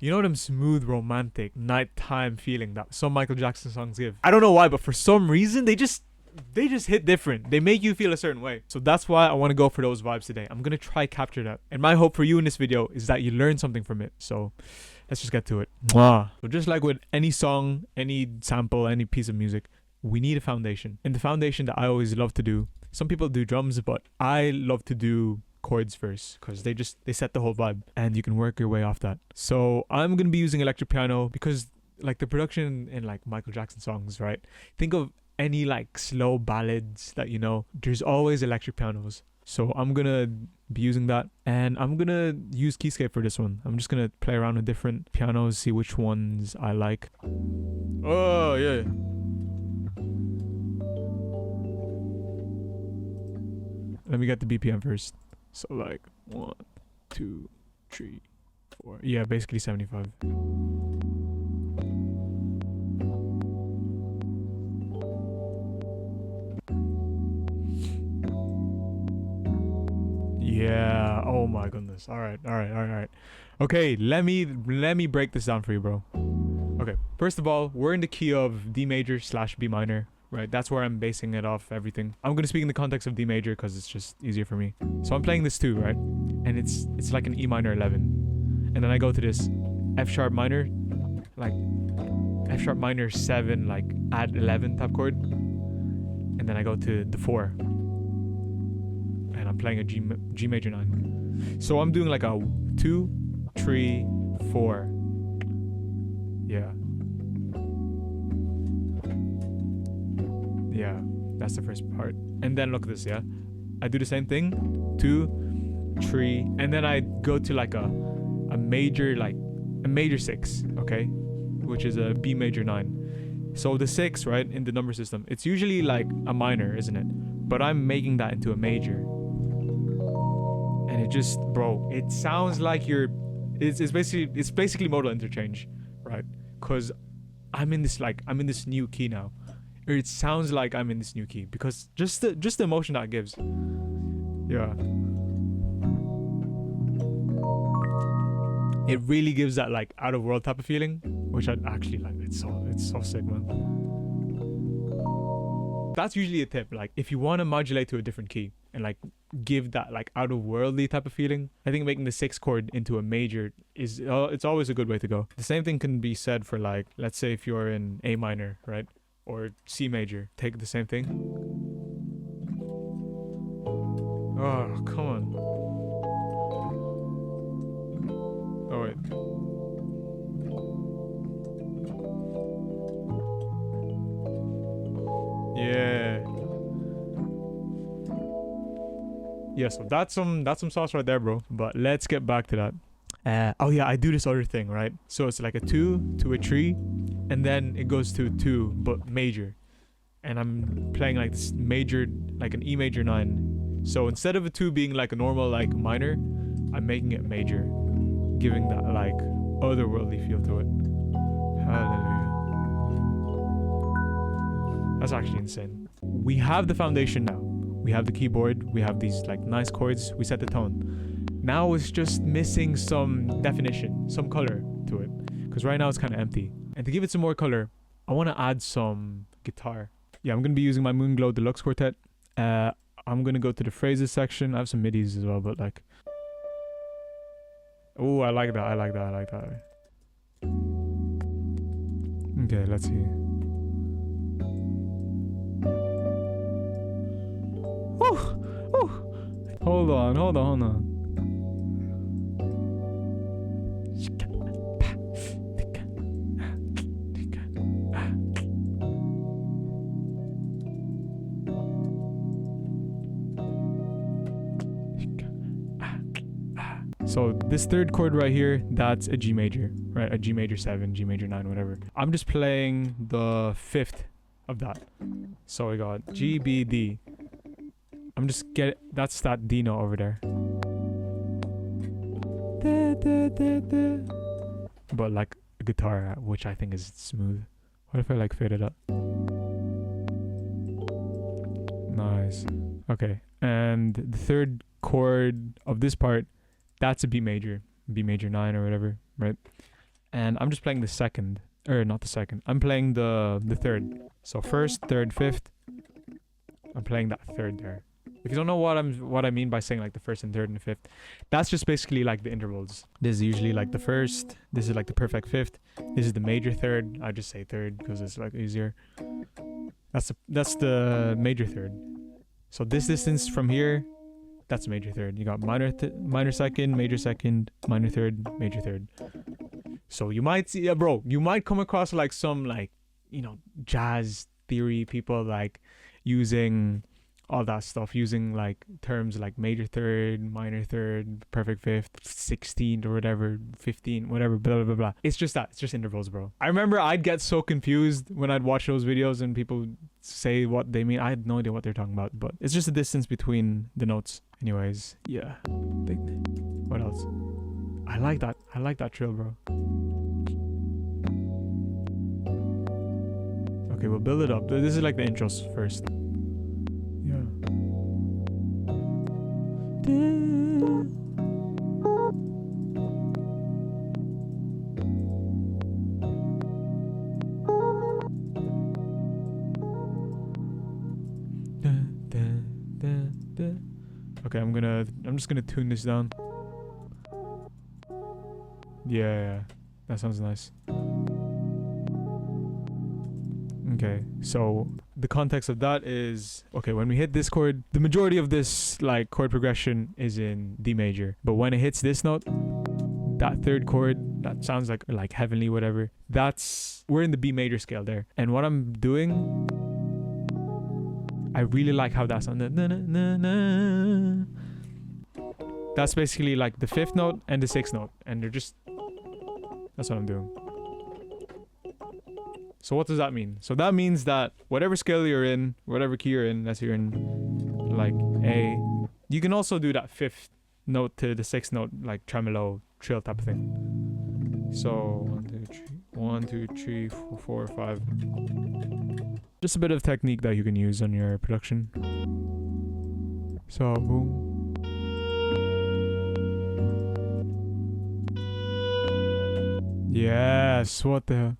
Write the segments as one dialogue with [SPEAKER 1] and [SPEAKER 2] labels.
[SPEAKER 1] You know them smooth, romantic, nighttime feeling that some Michael Jackson songs give. I don't know why, but for some reason they just hit different. They make you feel a certain way. So that's why I want to go for those vibes today. I'm gonna try capture that. And my hope for you in this video is that you learn something from it. So let's just get to it. Mwah. So just like with any song, any sample, any piece of music, we need a foundation. And the foundation that I always love to do, some people do drums, but I love to do chords first because they set the whole vibe and you can work your way off that. So I'm gonna be using electric piano because like the production in like Michael Jackson songs, right? Think of any like slow ballads that you know, there's always electric pianos. So I'm gonna be using that, and I'm gonna use Keyscape for this one. I'm just gonna play around with different pianos, see which ones I like. Oh yeah. Let me get the BPM first. So like 1, 2, 3, 4. Yeah, basically 75. Yeah. Oh my goodness. All right. Okay, let me break this down for you, bro. Okay. First of all, we're in the key of D major / B minor. Right, that's where I'm basing it off everything. I'm gonna speak in the context of D major because it's just easier for me. So I'm playing this too, right? And it's like an E minor 11, and then I go to this F sharp minor, like F sharp minor 7, like add 11 type chord, and then I go to the 4, and I'm playing a G major 9. So I'm doing like a 2, 3, 4. Yeah. Yeah, that's the first part. And then look at this, yeah? I do the same thing, 2, 3, and then I go to like a major, like a major 6, okay? Which is a B major 9. So the 6, right, in the number system, it's usually like a minor, isn't it? But I'm making that into a major. And it just, bro, it sounds like it's basically modal interchange, right? Because I'm in this new key now. Or it sounds like I'm in this new key because just the emotion that it gives. Yeah. It really gives that like out of world type of feeling, which I actually like. It's so sick, man. That's usually a tip. Like if you want to modulate to a different key and like give that like out of worldly type of feeling, I think making the 6 chord into a major is it's always a good way to go. The same thing can be said for like, let's say if you're in A minor, right? Or C major, take the same thing. Oh, come on. Oh, wait. Yeah. Yeah, so that's some sauce right there, bro. But let's get back to that. Oh yeah, I do this other thing, right? So it's like a 2 to a 3, and then it goes to 2, but major. And I'm playing like this major, like an E major 9. So instead of a 2 being like a normal like minor, I'm making it major, giving that like otherworldly feel to it. Hallelujah. That's actually insane. We have the foundation now. We have the keyboard. We have these like nice chords. We set the tone. Now it's just missing some definition, some color to it. Because right now it's kind of empty. And to give it some more color, I want to add some guitar. Yeah, I'm going to be using my Moonglow Deluxe Quartet. I'm going to go to the phrases section. I have some midis as well, but like... Oh, I like that. Okay, let's see. Hold on. So this third chord right here, that's a G major, right? A G major 7, G major 9, whatever. I'm just playing the 5th of that. So we got G, B, D. That's that D note over there. But like a guitar, which I think is smooth. What if I like fade it up? Nice. Okay, and the third chord of this part, that's a B major 9 or whatever, right? and I'm just playing the second, or not the second. I'm playing the third. So first, third, fifth. I'm playing that third there. If you don't know what I mean by saying like the first and third and fifth, that's just basically like the intervals. This is usually like the first. This is like the perfect fifth. This is the major third. I just say third because it's like easier. That's the major third. So this distance from here, that's major third. You got minor second, major second, minor third, major third. So you might see, bro, you might come across like some like, you know, jazz theory people like using all that stuff, using like terms like major third, minor third, perfect fifth, 16th or whatever, 15, whatever, blah, blah, blah, blah. It's just that. It's just intervals, bro. I remember I'd get so confused when I'd watch those videos and people say what they mean. I had no idea what they're talking about, but it's just the distance between the notes. Anyways, yeah. What else? I like that trill, bro. Okay, we'll build it up. This is like the intros first. Yeah. Okay, I'm just gonna tune this down. Yeah, that sounds nice. Okay, so the context of that is, okay, when we hit this chord, the majority of this like chord progression is in D major, but when it hits this note, that third chord that sounds like heavenly, whatever, we're in the B major scale there. And what I'm doing, I really like how that sounds. That's basically like the fifth note and the sixth note, and that's what I'm doing. So what does that mean? So that means that whatever scale you're in, whatever key you're in, let's say you're in like A, you can also do that fifth note to the sixth note, like tremolo, trill type of thing. So 1, 2, 3, 4, 5. Just a bit of technique that you can use on your production. So boom. Yes, what the hell?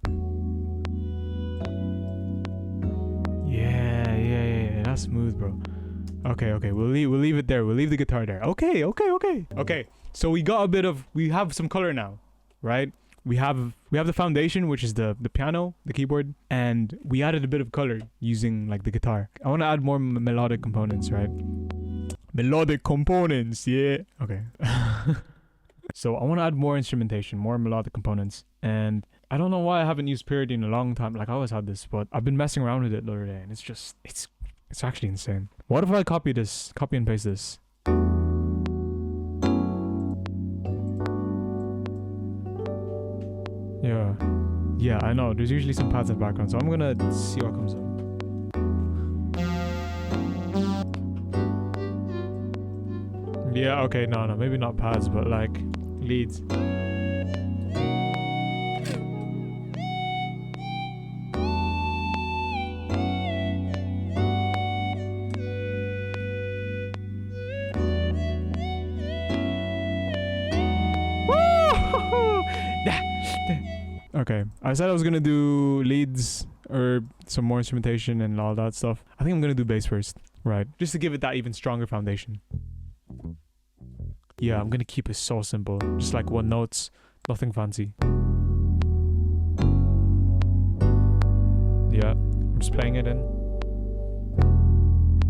[SPEAKER 1] Yeah, that's smooth, bro. Okay, we'll leave it there. We'll leave the guitar there. Okay. So we have some color now, right? We have the foundation, which is the piano, the keyboard, and we added a bit of color using like the guitar. I want to add more melodic components, right? Melodic components, yeah. Okay. So I want to add more instrumentation, more melodic components, and I don't know why I haven't used parody in a long time. Like I always had this, but I've been messing around with it the other day, and it's actually insane. What if I copy and paste this? Yeah, I know. There's usually some pads in the background, so I'm gonna see what comes up. Yeah, okay, no, maybe not pads, but like leads. Okay, I said I was gonna do leads or some more instrumentation and all that stuff. I think I'm gonna do bass first, right? Just to give it that even stronger foundation. Yeah, I'm gonna keep it so simple. Just like one notes, nothing fancy. Yeah, I'm just playing it in.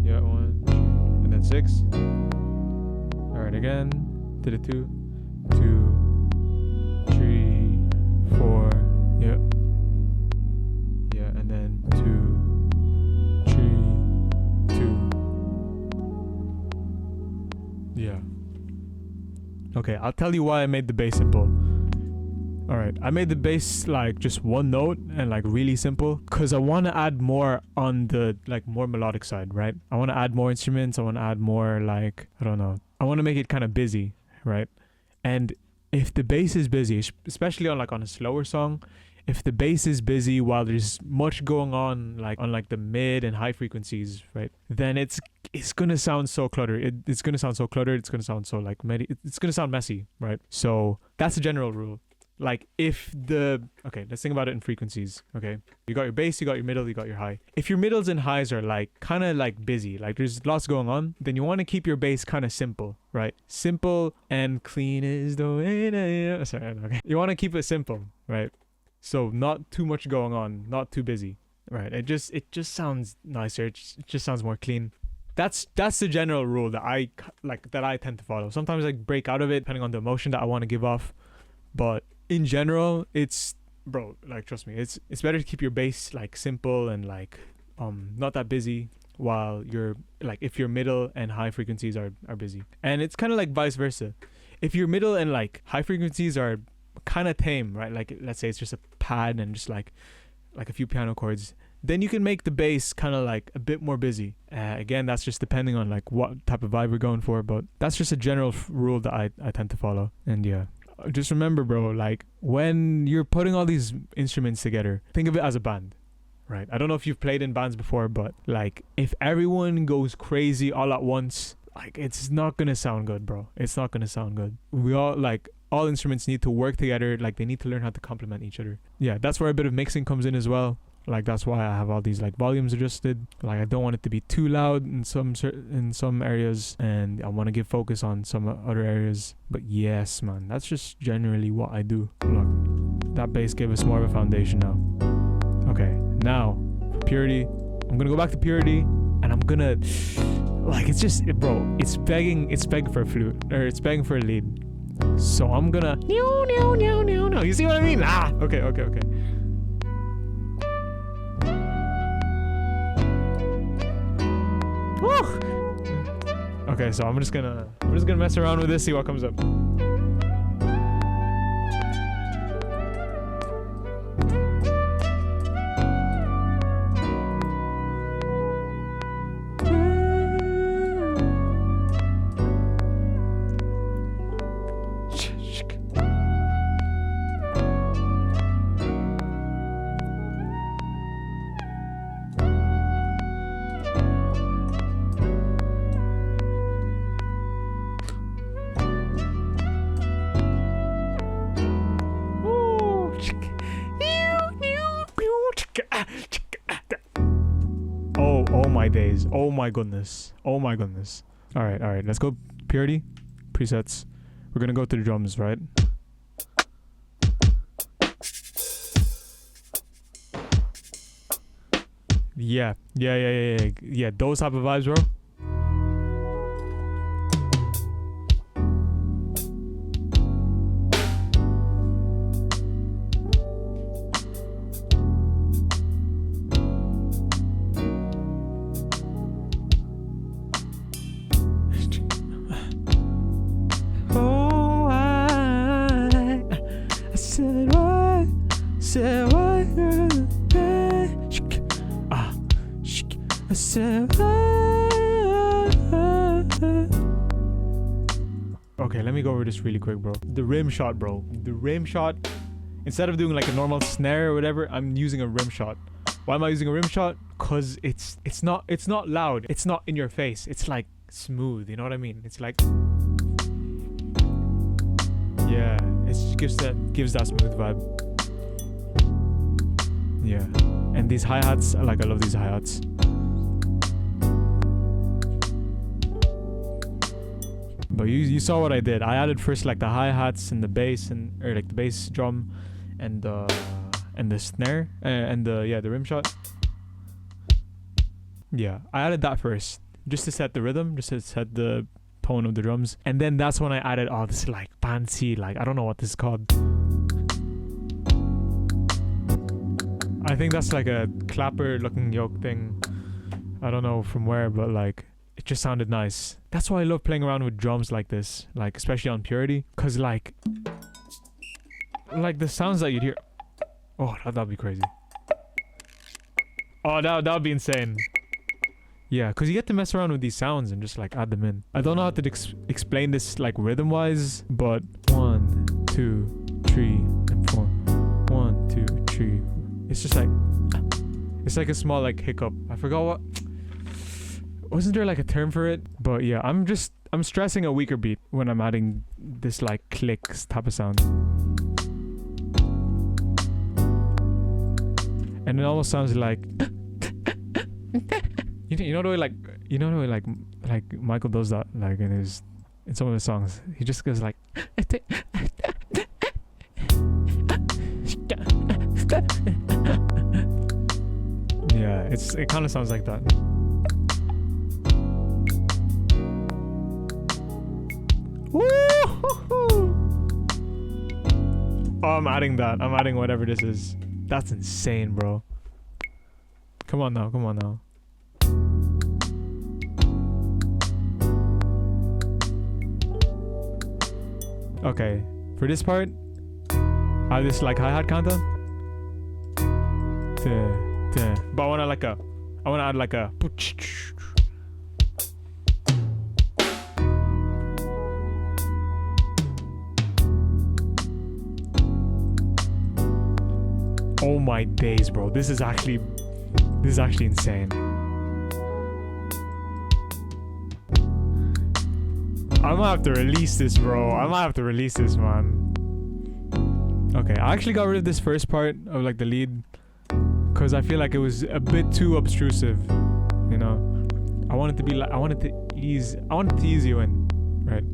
[SPEAKER 1] Yeah, 1, 3, and then 6. Alright, again. Did it 2, 2, 3, 4. Yeah. Yeah, and then 2, 3, 2. Yeah. Okay, I'll tell you why I made the bass simple. Alright, I made the bass like just one note and like really simple because I want to add more on the like more melodic side, right? I want to add more instruments. I want to add more like, I don't know. I want to make it kind of busy, right? And if the bass is busy, especially on a slower song, if the bass is busy while there's much going on like on like the mid and high frequencies, right? Then it's gonna sound so cluttered. It's gonna sound so cluttered. It's gonna sound so like it's gonna sound messy, right? So that's a general rule. Like if the, okay, let's think about it in frequencies. Okay, you got your bass, you got your middle, you got your high. If your middles and highs are like kind of like busy, like there's lots going on, then you want to keep your bass kind of simple, right? Simple and clean is the way to, sorry, okay. You want to keep it simple, right? So not too much going on, not too busy, right? It just sounds nicer. It just sounds more clean. That's the general rule that I tend to follow. Sometimes I break out of it depending on the emotion that I want to give off, but in general, it's, bro, like trust me, it's better to keep your bass like simple and like not that busy, while you're like, if your middle and high frequencies are busy. And it's kind of like vice versa. If your middle and like high frequencies are kind of tame, right? Like let's say it's just a pad and just like a few piano chords, then you can make the bass kind of like a bit more busy. Again, that's just depending on like what type of vibe we're going for, but that's just a general rule that I tend to follow. And yeah, just remember, bro, like when you're putting all these instruments together, think of it as a band, right? I don't know if you've played in bands before, but like if everyone goes crazy all at once, like it's not gonna sound good, bro. It's not gonna sound good. We all like, all instruments need to work together. Like they need to learn how to complement each other. Yeah, that's where a bit of mixing comes in as well. Like that's why I have all these like volumes adjusted. Like I don't want it to be too loud in some areas, and I want to give focus on some other areas. But yes, man, that's just generally what I do. Look, that bass gave us more of a foundation now. Okay, now for purity, I'm gonna go back to purity, and I'm gonna, like, it's just, bro, it's begging for a flute, or it's begging for a lead. So I'm gonna, no. You see what I mean? Okay. Okay, so I'm just gonna mess around with this, see what comes up. Oh my days. Oh my goodness. Alright, let's go purity, presets. We're gonna go to the drums, right? Yeah, those type of vibes, bro. Okay, let me go over this really quick, bro. The rim shot, bro. The rim shot, instead of doing like a normal snare or whatever, I'm using a rim shot. Why am I using a rim shot? Cause it's not loud. It's not in your face. It's like smooth, you know what I mean? It's like, yeah, it gives that smooth vibe. Yeah, and these hi-hats, I love these hi-hats. But you saw what I did. I added first like the hi-hats and the bass, or like the bass drum and the snare and the rim shot. Yeah, I added that first just to set the rhythm, just to set the tone of the drums. And then that's when I added all this like fancy, like I don't know what this is called. I think that's like a clapper looking yoke thing. I don't know from where, but like it just sounded nice. That's why I love playing around with drums like this, like especially on purity, cause like the sounds that you'd hear. Oh, that'd be crazy. Oh, that'd be insane. Yeah, cause you get to mess around with these sounds and just like add them in. I don't know how to explain this like rhythm wise, but 1, 2, 3, and 4. 1, 2, 3. It's just like, it's like a small like hiccup. I forgot what. Wasn't there like a term for it? But yeah, I'm stressing a weaker beat when I'm adding this like clicks type of sound. and it almost sounds like you know the way like Michael does that like in some of his songs. He just goes like yeah, it kind of sounds like that. Woo-hoo-hoo. Oh, I'm adding that. I'm adding whatever this is. That's insane, bro. Come on now. Come on now. Okay. For this part, I have this like hi-hat countdown. But I want to add like a oh my days, bro. This is actually insane. I'm gonna have to release this, bro. I might have to release this, man. Okay, I actually got rid of this first part of like the lead because I feel like it was a bit too obtrusive, you know. I wanted to ease you in, right?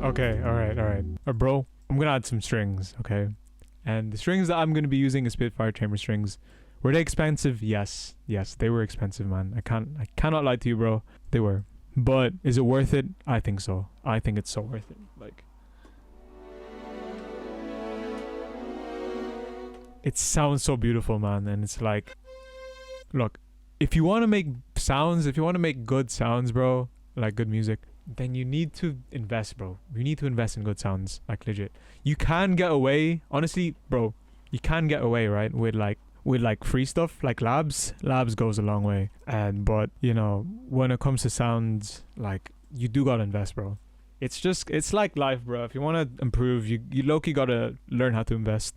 [SPEAKER 1] Okay, alright. Bro, I'm gonna add some strings, okay? And the strings that I'm gonna be using is Spitfire chamber strings. Were they expensive? Yes, they were expensive, man. I cannot lie to you, bro. They were. But is it worth it? I think so. I think it's so worth it. Like, it sounds so beautiful, man. And it's like, look, if you want to make sounds, if you want to make good sounds, bro, like good music, then you need to invest, bro. You need to invest in good sounds, like legit. You can get away, honestly, bro. You can get away, right, with like free stuff, like labs goes a long way. But you know, when it comes to sounds, like, you do gotta invest, bro. It's like life, bro. If you want to improve, you low-key gotta learn how to invest.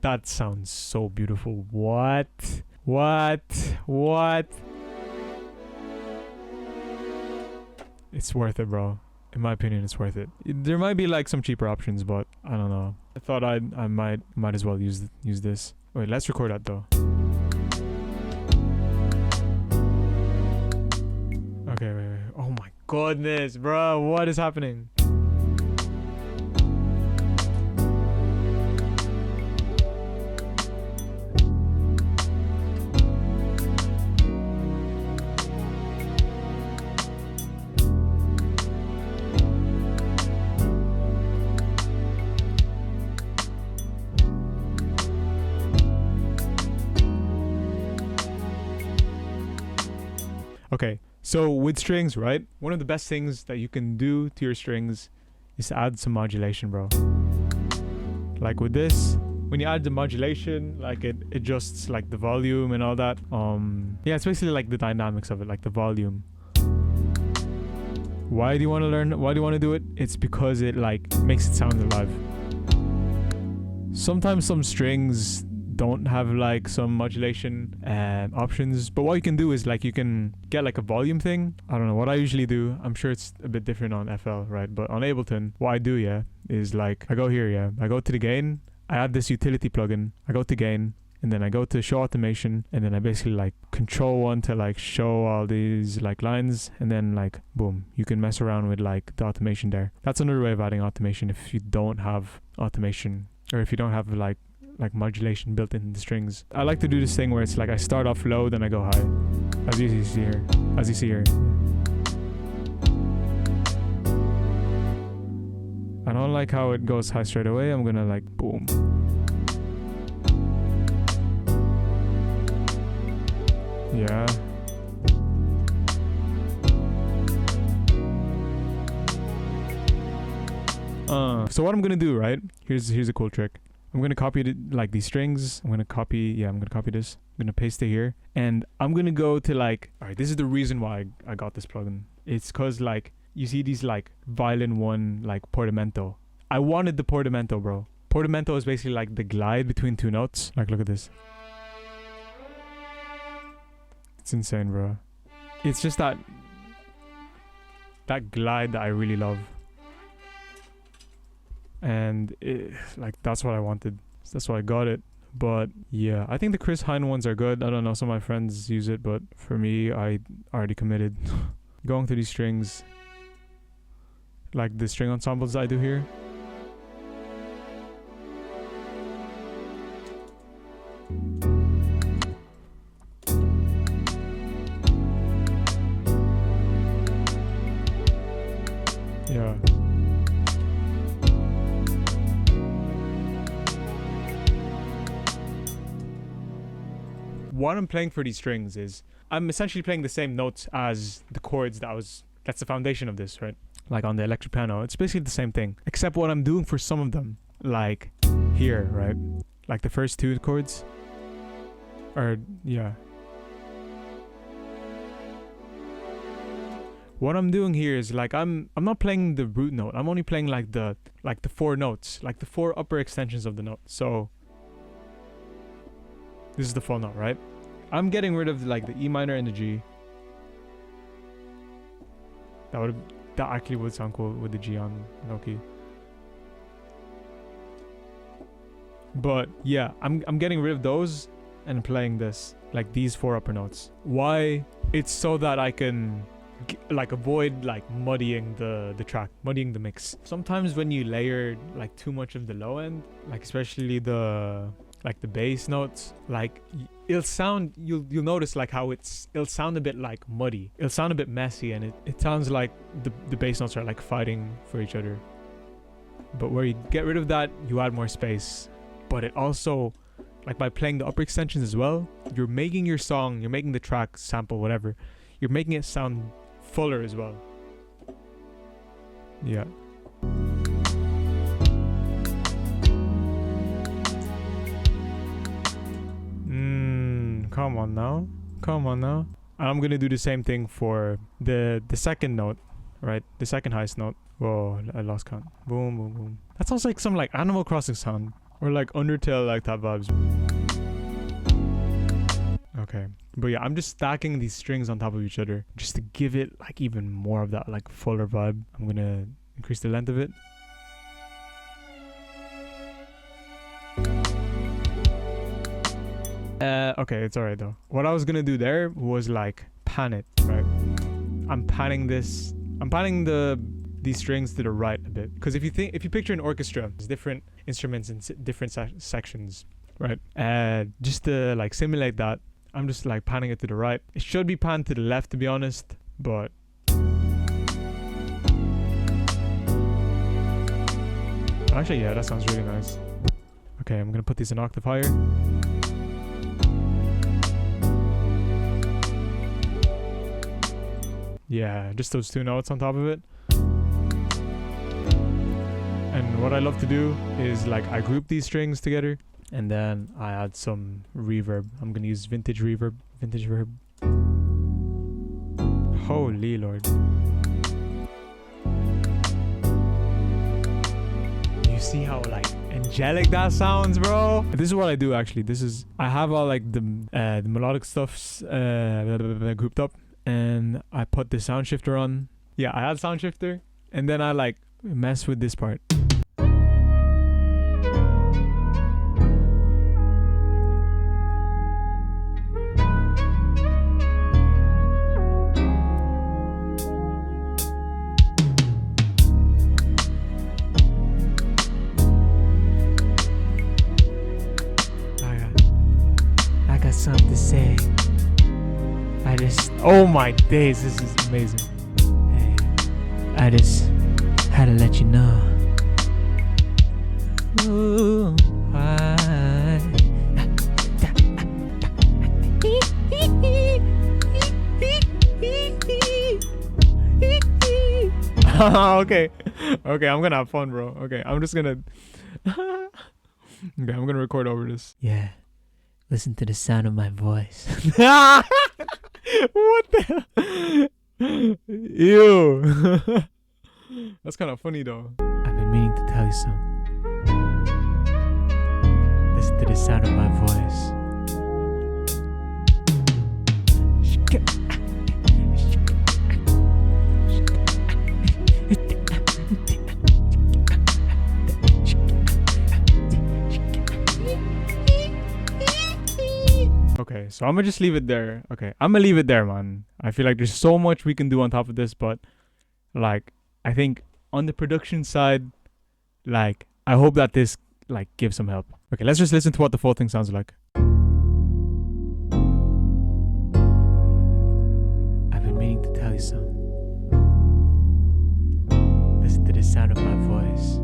[SPEAKER 1] That sounds so beautiful. What? It's worth it, bro. In my opinion, it's worth it. There might be like some cheaper options, but I don't know. I thought I might as well use this. Wait, let's record that though. Okay, wait. Oh my goodness, bro. What is happening? Okay, so with strings, right? One of the best things that you can do to your strings is to add some modulation, bro. Like with this, when you add the modulation, like it adjusts like the volume and all that. Yeah, it's basically like the dynamics of it, like the volume. Why do you want to learn? Why do you want to do it? It's because it like makes it sound alive. Sometimes some strings don't have like some modulation options, but what you can do is like you can get like a volume thing. I don't know what I usually do. I'm sure it's a bit different on FL, right? But on Ableton, what I do, yeah, is like I go here, yeah, I go to the gain, I add this utility plugin, I go to gain, and then I go to show automation, and then I basically like control one to like show all these like lines, and then like boom, you can mess around with like the automation there. That's another way of adding automation if you don't have automation, or if you don't have like modulation built into the strings. I like to do this thing where it's like I start off low, then I go high, as you see here. I don't like how it goes high straight away. I'm gonna like boom. Yeah. So what I'm gonna do, right? Here's a cool trick. I'm gonna copy like these strings. I'm gonna copy this. I'm gonna paste it here, and I'm gonna go to like, all right, this is the reason why I got this plugin. It's cause like you see these like violin one like portamento. I wanted the portamento, bro. Portamento is basically like the glide between two notes. Like, look at this. It's insane, bro. It's just that glide that I really love. And like, that's what I wanted. That's why I got it. But yeah, I think the Chris Hine ones are good. I don't know, some of my friends use it, but for me, I already committed. Going through these strings, like the string ensembles I do here. Yeah. What I'm playing for these strings is I'm essentially playing the same notes as the chords that's the foundation of this, right? Like on the electric piano, it's basically the same thing, except what I'm doing for some of them, like here, right? Like the first two chords, or yeah. What I'm doing here is like I'm not playing the root note. I'm only playing like the four notes, like the four upper extensions of the note. So this is the full note, right? I'm getting rid of like the E minor and the G. That actually would sound cool with the G on lowkey. But yeah, I'm getting rid of those and playing this, like these four upper notes. Why? It's so that I can like avoid like muddying the track, muddying the mix. Sometimes when you layer like too much of the low end, like especially the bass notes, like it'll sound, you'll notice like how it'll sound a bit like muddy. It'll sound a bit messy, and it sounds like the bass notes are like fighting for each other. But where you get rid of that, you add more space. But it also, like by playing the upper extensions as well, you're making your song, you're making the track, sample, whatever, you're making it sound fuller as well. Yeah. Come on now. Come on now. And I'm gonna do the same thing for the second note, right? The second highest note. Whoa, I lost count. Boom, boom, boom. That sounds like some like Animal Crossing sound. Or like Undertale, like that vibes. Okay. But yeah, I'm just stacking these strings on top of each other just to give it like even more of that like fuller vibe. I'm gonna increase the length of it. Okay, it's alright though. What I was gonna do there was like pan it, right? I'm panning these strings to the right a bit, because if you picture an orchestra, there's different instruments in different sections, right? Just to like simulate that, I'm just like panning it to the right. It should be panned to the left, to be honest, but actually, yeah, that sounds really nice. Okay, I'm gonna put these an octave higher. Yeah, just those two notes on top of it. And what I love to do is like I group these strings together and then I add some reverb. I'm gonna use vintage reverb. Holy Lord. You see how like angelic that sounds, bro? This is what I do actually. I have all like the melodic stuffs grouped up, and I put the sound shifter on. Yeah, I add sound shifter, and then I like mess with this part. I got something to say. Oh my days, this is amazing. Hey, I just had to let you know. Ooh, okay, I'm gonna have fun, bro. Okay, I'm just gonna okay, I'm gonna record over this. Yeah, listen to the sound of my voice. What the hell? Ew. That's kind of funny though. I've been meaning to tell you something. Listen to the sound of my voice. Okay, so I'm gonna just leave it there. Okay, I'm gonna leave it there, man. I feel like there's so much we can do on top of this, but like, I think on the production side, like, I hope that this like gives some help. Okay, let's just listen to what the full thing sounds like. I've been meaning to tell you something. Listen to the sound of my voice.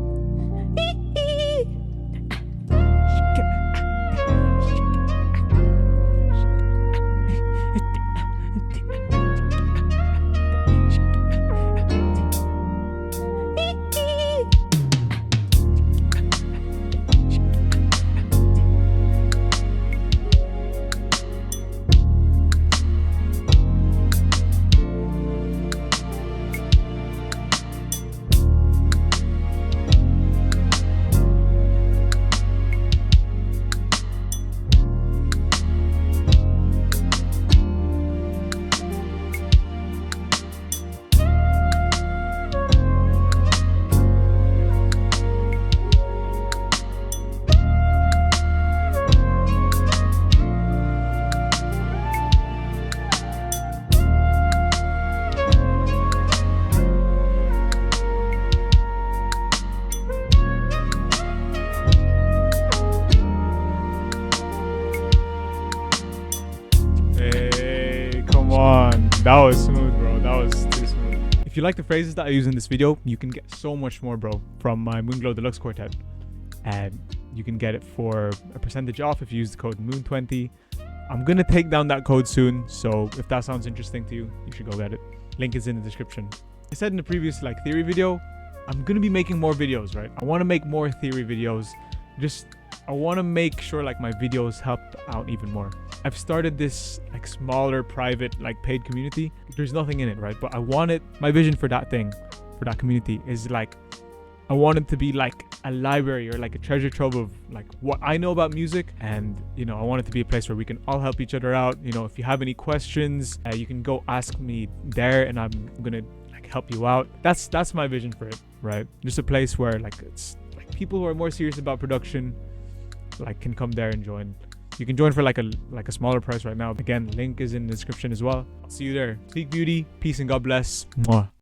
[SPEAKER 1] That was smooth, bro. That was too smooth. If you like the phrases that I use in this video, you can get so much more, bro, from my Moonglow Deluxe Quartet. And you can get it for a percentage off if you use the code MOON20. I'm gonna take down that code soon, so if that sounds interesting to you, you should go get it. Link is in the description. I said in the previous like theory video, I'm gonna be making more videos, right? I want to make more theory videos. I want to make sure like my videos help out even more. I've started this like smaller private like paid community. There's nothing in it, right? But I want it, my vision for that thing, for that community is like, I want it to be like a library or like a treasure trove of like what I know about music. And, you know, I want it to be a place where we can all help each other out. You know, if you have any questions, you can go ask me there and I'm going to like help you out. That's my vision for it, right? Just a place where like it's like people who are more serious about production like can come there and join. You can join for like a smaller price right now. Again, link is in the description as well. I'll see you there. Speak beauty, peace, and God bless. Mwah.